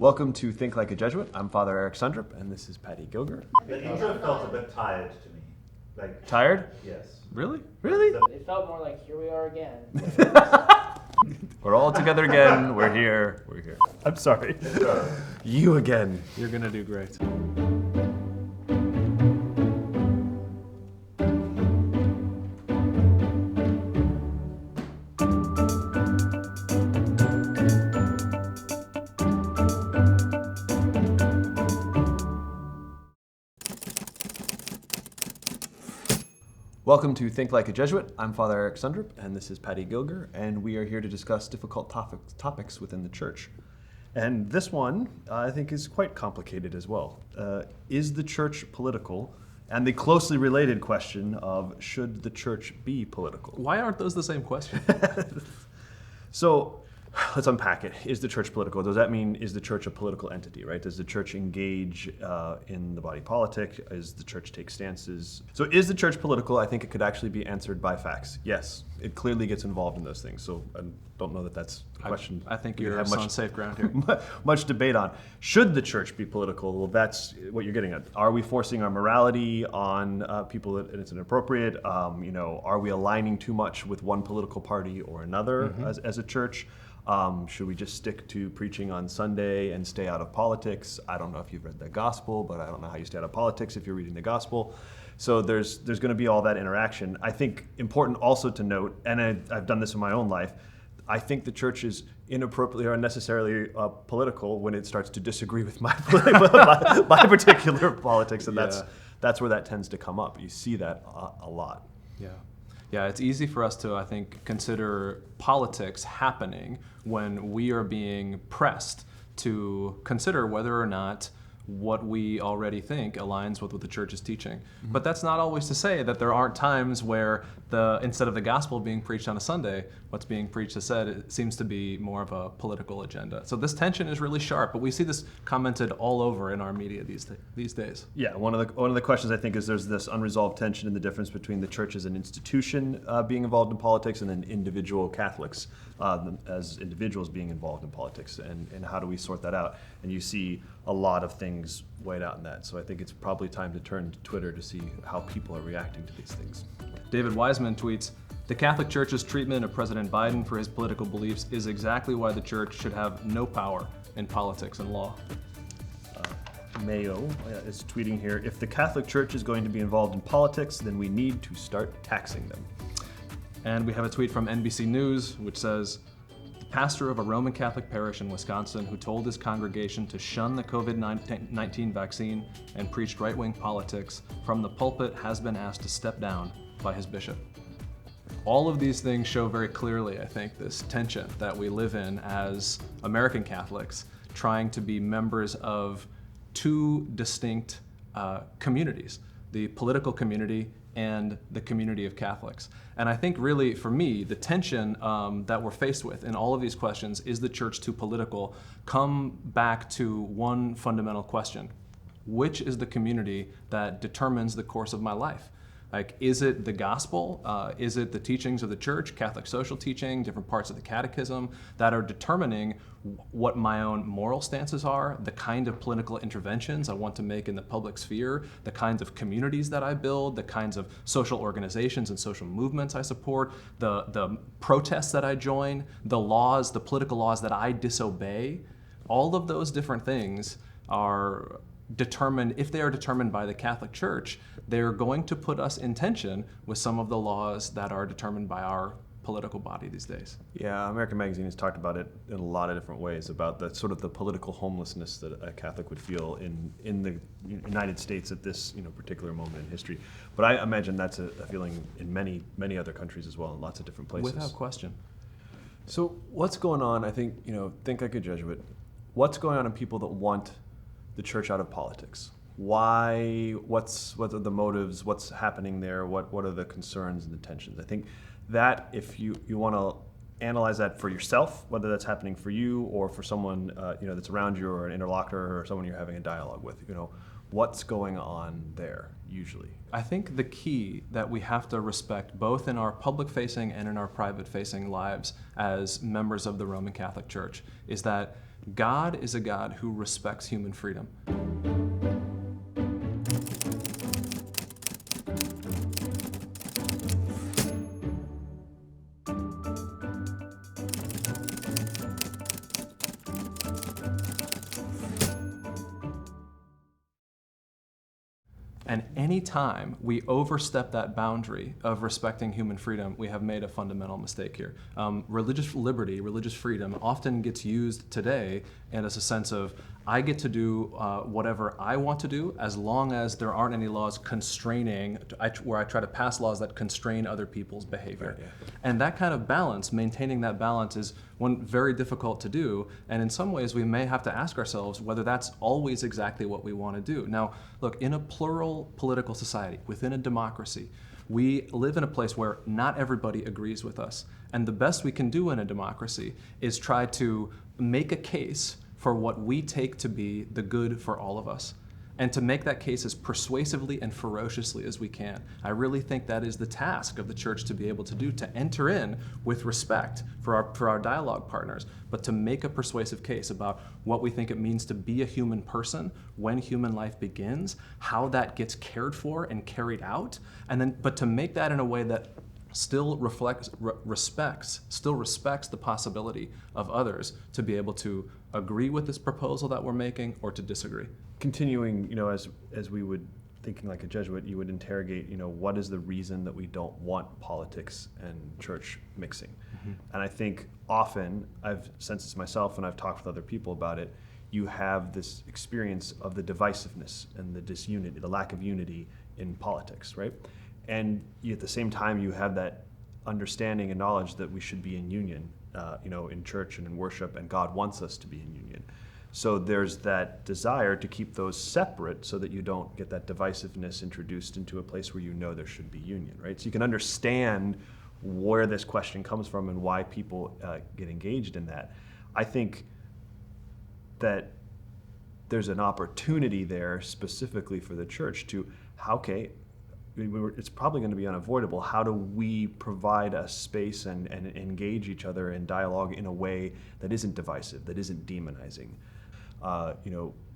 Welcome to Think Like a Jesuit. I'm Father Eric Sundrup, and this is Paddy Gilger. The intro felt a bit tired to me. Like Tired? Yes. Really? Really? It felt more like, here we are again. We're all together again. We're here. We're here. I'm sorry. You again. You're going to do great. Welcome to Think Like a Jesuit. I'm Father Eric Sundrup, and this is Paddy Gilger, and we are here to discuss difficult topics within the church. And this one, I think, is quite complicated as well. Is the church political? And the closely related question of, should the church be political? Why aren't those the same question? So let's unpack it. Is the church political? Does that mean, is the church a political entity, right? Does the church engage in the body politic? Does the church take stances? So is the church political? I think it could actually be answered by facts. Yes, it clearly gets involved in those things. So I don't know that that's a question. I think you're on safe ground here. Much debate on. Should the church be political? Well, that's what you're getting at. Are we forcing our morality on people and it's inappropriate? Are we aligning too much with one political party or another as a church? Should we just stick to preaching on Sunday and stay out of politics? I don't know if you've read the gospel, but I don't know how you stay out of politics if you're reading the gospel. So there's going to be all that interaction. I think important also to note, and I've done this in my own life, I think the church is inappropriately or unnecessarily political when it starts to disagree with my particular politics, and that's where that tends to come up. You see that a lot. Yeah, it's easy for us to, I think, consider politics happening when we are being pressed to consider whether or not what we already think aligns with what the church is teaching. Mm-hmm. But that's not always to say that there aren't times where instead of the gospel being preached on a Sunday, what's being preached instead, it seems to be more of a political agenda. So this tension is really sharp, but we see this commented all over in our media these days. Yeah, one of the questions I think is there's this unresolved tension in the difference between the church as an institution being involved in politics and then individual Catholics as individuals being involved in politics, and how do we sort that out? And you see a lot of things weighed out in that. So I think it's probably time to turn to Twitter to see how people are reacting to these things. David Wiseman tweets, "The Catholic Church's treatment of President Biden for his political beliefs is exactly why the church should have no power in politics and law." Mayo is tweeting here, "If the Catholic Church is going to be involved in politics, then we need to start taxing them." And we have a tweet from NBC News which says, "The pastor of a Roman Catholic parish in Wisconsin who told his congregation to shun the COVID-19 vaccine and preached right-wing politics from the pulpit has been asked to step down by his bishop." All of these things show very clearly, I think, this tension that we live in as American Catholics, trying to be members of two distinct communities, the political community and the community of Catholics. And I think really, for me, the tension that we're faced with in all of these questions, is the church too political, come back to one fundamental question. Which is the community that determines the course of my life? Like, is it the gospel? Is it the teachings of the church, Catholic social teaching, different parts of the catechism that are determining what my own moral stances are, the kind of political interventions I want to make in the public sphere, the kinds of communities that I build, the kinds of social organizations and social movements I support, the protests that I join, the laws, the political laws that I disobey? All of those different things are determined, if they are determined by the Catholic Church, they're going to put us in tension with some of the laws that are determined by our political body these days. Yeah, American Magazine has talked about it in a lot of different ways, about the sort of the political homelessness that a Catholic would feel in the United States at this particular moment in history. But I imagine that's a feeling in many other countries as well, in lots of different places. Without question. So what's going on? I think Think Like a Jesuit. What's going on in people that want the church out of politics? Why? What are the motives? What's happening there? What are the concerns and the tensions? I think that if you want to analyze that for yourself, whether that's happening for you or for someone that's around you, or an interlocutor or someone you're having a dialogue with, what's going on there usually? I think the key that we have to respect, both in our public-facing and in our private-facing lives as members of the Roman Catholic Church, is that God is a God who respects human freedom. And anytime we overstep that boundary of respecting human freedom, we have made a fundamental mistake here. Religious liberty, religious freedom often gets used today and as a sense of, I get to do whatever I want to do as long as there aren't any laws constraining, where I try to pass laws that constrain other people's behavior. Right, yeah. And that kind of balance, maintaining that balance, is one very difficult to do. And in some ways, we may have to ask ourselves whether that's always exactly what we want to do. Now, look, in a plural political society, within a democracy, we live in a place where not everybody agrees with us. And the best we can do in a democracy is try to make a case for what we take to be the good for all of us, and to make that case as persuasively and ferociously as we can. I really think that is the task of the church to be able to do, to enter in with respect for our dialogue partners, but to make a persuasive case about what we think it means to be a human person when human life begins, how that gets cared for and carried out, but to make that in a way that still respects the possibility of others to be able to agree with this proposal that we're making or to disagree. Continuing, as we would, thinking like a Jesuit, you would interrogate, what is the reason that we don't want politics and church mixing? Mm-hmm. And I think often, I've sensed this myself and I've talked with other people about it, you have this experience of the divisiveness and the disunity, the lack of unity in politics, right? And at the same time, you have that understanding and knowledge that we should be in union, in church and in worship, and God wants us to be in union. So there's that desire to keep those separate so that you don't get that divisiveness introduced into a place where there should be union, right? So you can understand where this question comes from and why people get engaged in that. I think that there's an opportunity there specifically for the church to, it's probably going to be unavoidable. How do we provide a space and engage each other in dialogue in a way that isn't divisive, that isn't demonizing?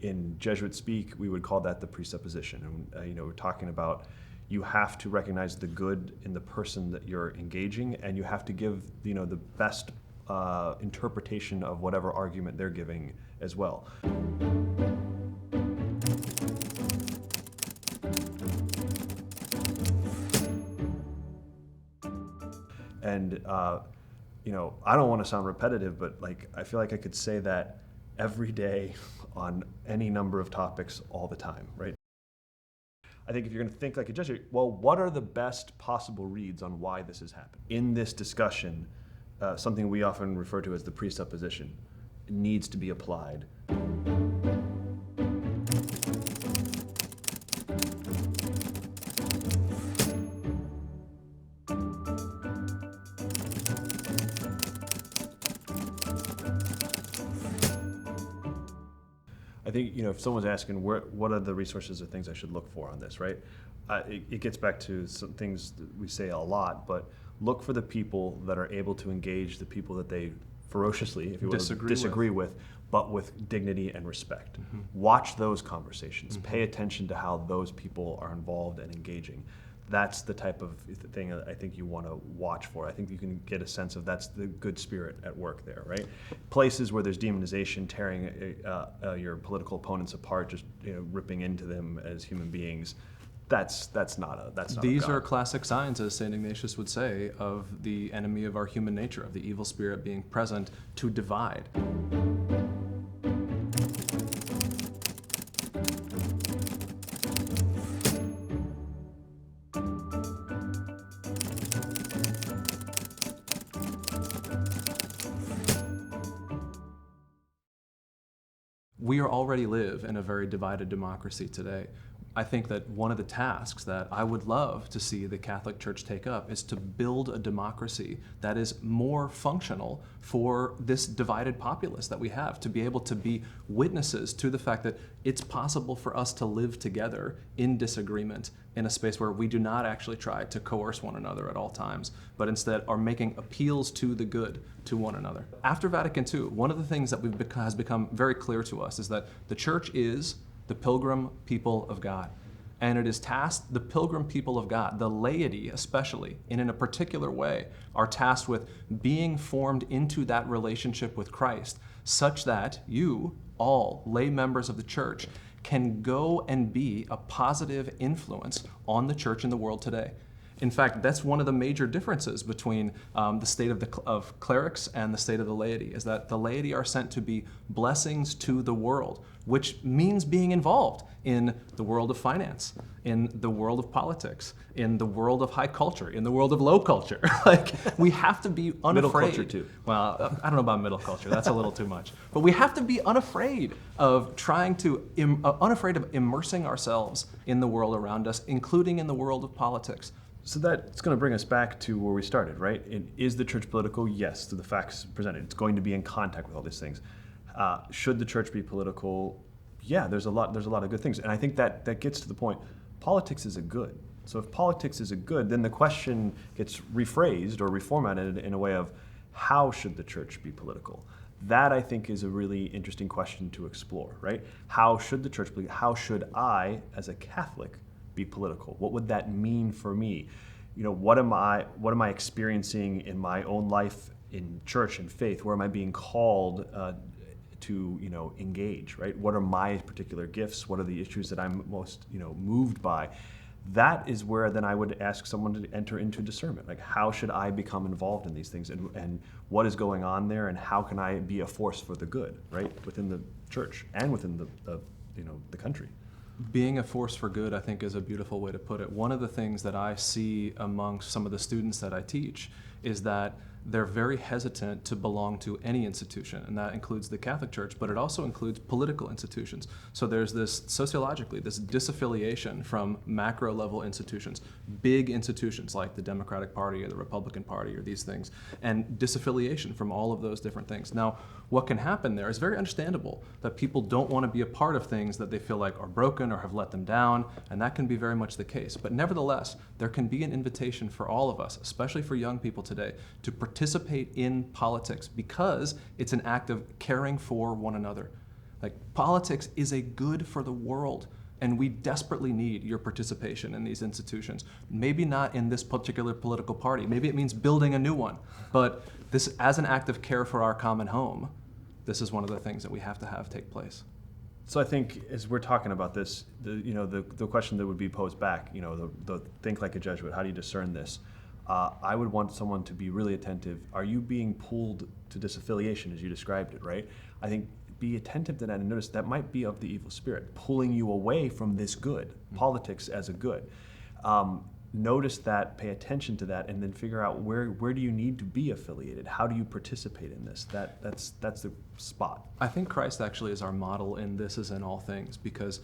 In Jesuit speak, we would call that the presupposition. And we're talking about, you have to recognize the good in the person that you're engaging, and you have to give the best interpretation of whatever argument they're giving as well. And I don't want to sound repetitive, but I feel like I could say that every day on any number of topics all the time, right? I think if you're going to think like a Jesuit, well, what are the best possible reads on why this has happened? In this discussion, something we often refer to as the presupposition needs to be applied. I think, if someone's asking what are the resources or things I should look for on this, right? It gets back to some things that we say a lot, but look for the people that are able to engage the people that they ferociously, if you will, disagree with, but with dignity and respect. Mm-hmm. Watch those conversations. Mm-hmm. Pay attention to how those people are involved and engaging. That's the type of thing I think you want to watch for. I think you can get a sense of that's the good spirit at work there, right? Places where there's demonization, tearing your political opponents apart, just ripping into them as human beings. That's not. These are classic signs, as St. Ignatius would say, of the enemy of our human nature, of the evil spirit being present to divide. We already live in a very divided democracy today. I think that one of the tasks that I would love to see the Catholic Church take up is to build a democracy that is more functional for this divided populace that we have, to be able to be witnesses to the fact that it's possible for us to live together in disagreement in a space where we do not actually try to coerce one another at all times, but instead are making appeals to the good to one another. After Vatican II, one of the things that has become very clear to us is that the Church is the pilgrim people of God. And it is tasked, the pilgrim people of God, the laity especially, and in a particular way, are tasked with being formed into that relationship with Christ, such that you, all lay members of the Church, can go and be a positive influence on the Church in the world today. In fact, that's one of the major differences between the state of clerics and the state of the laity, is that the laity are sent to be blessings to the world, which means being involved in the world of finance, in the world of politics, in the world of high culture, in the world of low culture. Like, we have to be unafraid. Middle culture too. Well, I don't know about middle culture. That's a little too much. But we have to be unafraid of unafraid of immersing ourselves in the world around us, including in the world of politics. So that's going to bring us back to where we started, right? Is the church political? Yes, to the facts presented. It's going to be in contact with all these things. Should the church be political? Yeah, there's a lot of good things. And I think that gets to the point. Politics is a good. So if politics is a good, then the question gets rephrased or reformatted in a way of how should the church be political? That, I think, is a really interesting question to explore, right? How should the church be? How should I, as a Catholic, be political? What would that mean for me? You know, what am I experiencing in my own life in church and faith? Where am I being called to, engage, right? What are my particular gifts? What are the issues that I'm most, moved by? That is where then I would ask someone to enter into discernment. Like, how should I become involved in these things, and what is going on there, and how can I be a force for the good, right, within the church and within the country? Being a force for good, I think, is a beautiful way to put it. One of the things that I see amongst some of the students that I teach is that they're very hesitant to belong to any institution, and that includes the Catholic Church, but it also includes political institutions. So there's this, sociologically, this disaffiliation from macro-level institutions, big institutions like the Democratic Party or the Republican Party or these things, and disaffiliation from all of those different things. Now, what can happen there is very understandable, that people don't want to be a part of things that they feel like are broken or have let them down, and that can be very much the case. But nevertheless, there can be an invitation for all of us, especially for young people today, to participate in politics, because it's an act of caring for one another. Like, politics is a good for the world, and we desperately need your participation in these institutions. Maybe not in this particular political party. Maybe it means building a new one. But this, as an act of care for our common home, this is one of the things that we have to have take place. So I think as we're talking about this, the question that would be posed back, the think like a Jesuit, how do you discern this? I would want someone to be really attentive. Are you being pulled to disaffiliation, as you described it, right? I think be attentive to that and notice that might be of the evil spirit, pulling you away from this good, politics as a good. Notice that, pay attention to that, and then figure out where do you need to be affiliated? How do you participate in this? That's the spot. I think Christ actually is our model in this as in all things, because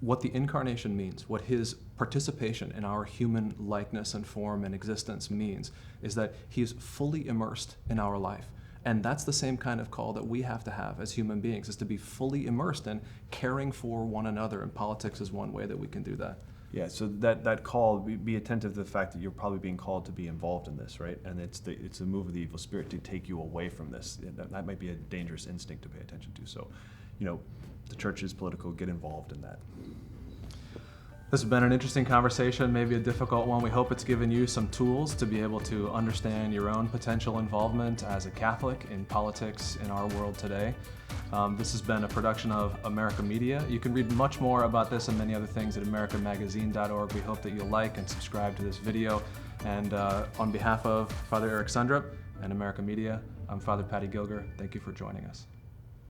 what the incarnation means, what his participation in our human likeness and form and existence means, is that he is fully immersed in our life. And that's the same kind of call that we have to have as human beings, is to be fully immersed in caring for one another. And politics is one way that we can do that. Yeah, so that call, be attentive to the fact that you're probably being called to be involved in this, right? And it's the move of the evil spirit to take you away from this. That might be a dangerous instinct to pay attention to. So, the church is political, get involved in that. This has been an interesting conversation, maybe a difficult one. We hope it's given you some tools to be able to understand your own potential involvement as a Catholic in politics in our world today. This has been a production of America Media. You can read much more about this and many other things at americanmagazine.org. We hope that you'll like and subscribe to this video. And on behalf of Father Eric Sundrup and America Media, I'm Father Paddy Gilger. Thank you for joining us.